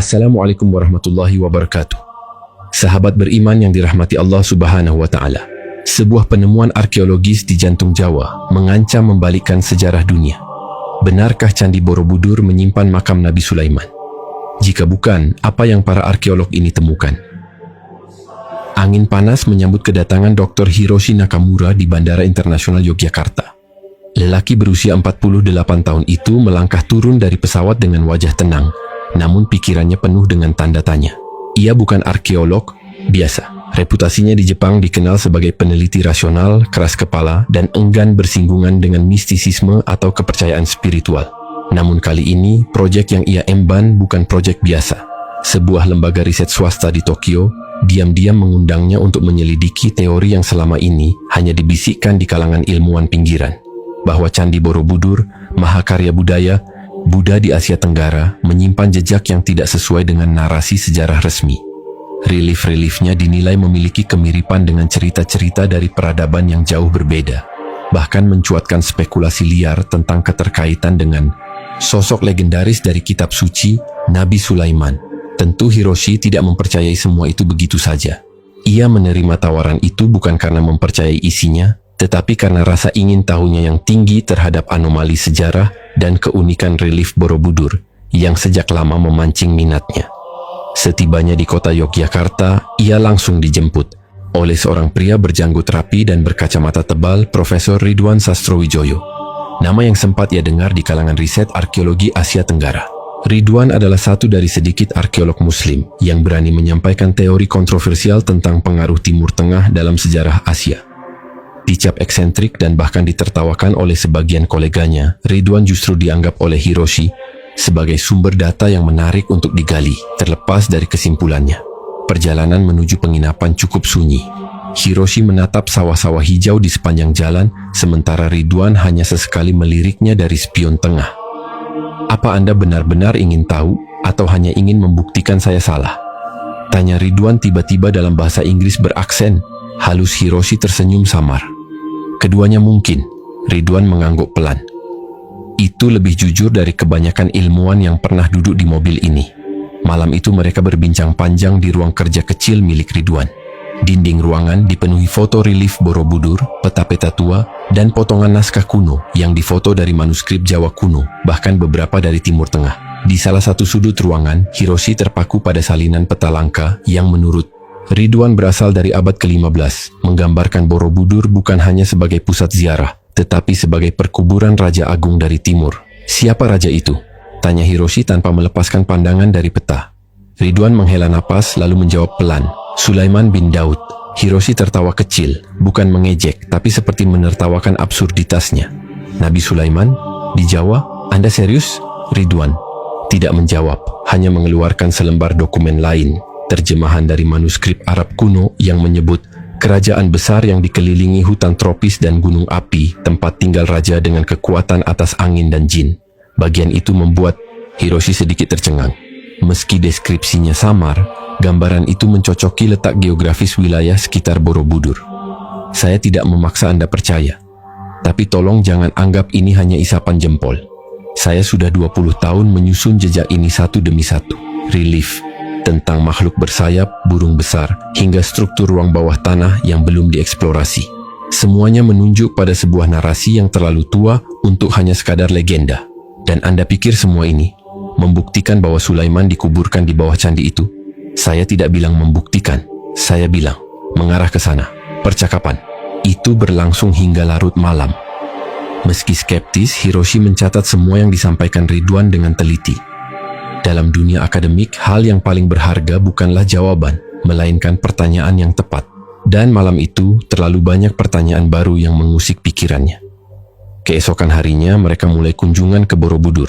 Assalamualaikum warahmatullahi wabarakatuh. Sahabat beriman yang dirahmati Allah Subhanahu wa Ta'ala, sebuah penemuan arkeologis di jantung Jawa mengancam membalikkan sejarah dunia. Benarkah Candi Borobudur menyimpan makam Nabi Sulaiman? Jika bukan, apa yang para arkeolog ini temukan? Angin panas menyambut kedatangan Dr. Hiroshi Nakamura di Bandara Internasional Yogyakarta. Lelaki berusia 48 tahun itu melangkah turun dari pesawat dengan wajah tenang, namun pikirannya penuh dengan tanda tanya. Ia bukan arkeolog biasa. Reputasinya di Jepang dikenal sebagai peneliti rasional, keras kepala, dan enggan bersinggungan dengan mistisisme atau kepercayaan spiritual. Namun kali ini, proyek yang ia emban bukan proyek biasa. Sebuah lembaga riset swasta di Tokyo diam-diam mengundangnya untuk menyelidiki teori yang selama ini hanya dibisikkan di kalangan ilmuwan pinggiran, bahwa Candi Borobudur, mahakarya budaya, Buddha di Asia Tenggara, menyimpan jejak yang tidak sesuai dengan narasi sejarah resmi. Relief-reliefnya dinilai memiliki kemiripan dengan cerita-cerita dari peradaban yang jauh berbeda, bahkan mencuatkan spekulasi liar tentang keterkaitan dengan sosok legendaris dari kitab suci, Nabi Sulaiman. Tentu Hiroshi tidak mempercayai semua itu begitu saja. Ia menerima tawaran itu bukan karena mempercayai isinya, tetapi karena rasa ingin tahunya yang tinggi terhadap anomali sejarah dan keunikan relief Borobudur yang sejak lama memancing minatnya. Setibanya di kota Yogyakarta, ia langsung dijemput oleh seorang pria berjanggut rapi dan berkacamata tebal, Profesor Ridwan Sastrowijoyo. Nama yang sempat ia dengar di kalangan riset arkeologi Asia Tenggara. Ridwan adalah satu dari sedikit arkeolog muslim yang berani menyampaikan teori kontroversial tentang pengaruh Timur Tengah dalam sejarah Asia. Dicap eksentrik dan bahkan ditertawakan oleh sebagian koleganya, Ridwan justru dianggap oleh Hiroshi sebagai sumber data yang menarik untuk digali, terlepas dari kesimpulannya. Perjalanan menuju penginapan cukup sunyi. Hiroshi menatap sawah-sawah hijau di sepanjang jalan, sementara Ridwan hanya sesekali meliriknya dari spion tengah. "Apa Anda benar-benar ingin tahu, atau hanya ingin membuktikan saya salah?" tanya Ridwan tiba-tiba dalam bahasa Inggris beraksen halus. Hiroshi tersenyum samar. "Keduanya mungkin," Ridwan mengangguk pelan. "Itu lebih jujur dari kebanyakan ilmuwan yang pernah duduk di mobil ini." Malam itu mereka berbincang panjang di ruang kerja kecil milik Ridwan. Dinding ruangan dipenuhi foto relief Borobudur, peta-peta tua, dan potongan naskah kuno yang difoto dari manuskrip Jawa kuno, bahkan beberapa dari Timur Tengah. Di salah satu sudut ruangan, Hiroshi terpaku pada salinan peta langka yang menurut Ridwan berasal dari abad ke-15, menggambarkan Borobudur bukan hanya sebagai pusat ziarah, tetapi sebagai perkuburan Raja Agung dari Timur. "Siapa raja itu?" tanya Hiroshi tanpa melepaskan pandangan dari peta. Ridwan menghela napas lalu menjawab pelan, "Sulaiman bin Daud." Hiroshi tertawa kecil, bukan mengejek, tapi seperti menertawakan absurditasnya. "Nabi Sulaiman? Di Jawa? Anda serius?" Ridwan tidak menjawab, hanya mengeluarkan selembar dokumen lain, terjemahan dari manuskrip Arab kuno yang menyebut kerajaan besar yang dikelilingi hutan tropis dan gunung api, tempat tinggal raja dengan kekuatan atas angin dan jin. Bagian itu membuat Hiroshi sedikit tercengang. Meski deskripsinya samar, gambaran itu mencocoki letak geografis wilayah sekitar Borobudur. "Saya tidak memaksa Anda percaya, tapi tolong jangan anggap ini hanya isapan jempol. Saya sudah 20 tahun menyusun jejak ini satu demi satu. Relief tentang makhluk bersayap, burung besar, hingga struktur ruang bawah tanah yang belum dieksplorasi. Semuanya menunjuk pada sebuah narasi yang terlalu tua untuk hanya sekadar legenda. Dan Anda pikir semua ini membuktikan bahwa Sulaiman dikuburkan di bawah candi itu?" "Saya tidak bilang membuktikan, saya bilang mengarah ke sana." Percakapan itu berlangsung hingga larut malam. Meski skeptis, Hiroshi mencatat semua yang disampaikan Ridwan dengan teliti. Dalam dunia akademik, hal yang paling berharga bukanlah jawaban, melainkan pertanyaan yang tepat. Dan malam itu, terlalu banyak pertanyaan baru yang mengusik pikirannya. Keesokan harinya, mereka mulai kunjungan ke Borobudur.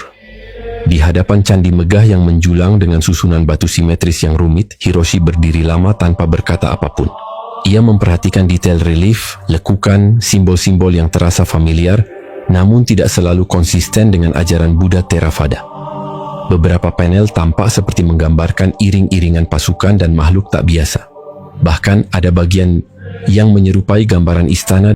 Di hadapan candi megah yang menjulang dengan susunan batu simetris yang rumit, Hiroshi berdiri lama tanpa berkata apapun. Ia memperhatikan detail relief, lekukan, simbol-simbol yang terasa familiar, namun tidak selalu konsisten dengan ajaran Buddha Theravada. Beberapa panel tampak seperti menggambarkan iring-iringan pasukan dan makhluk tak biasa. Bahkan ada bagian yang menyerupai gambaran istana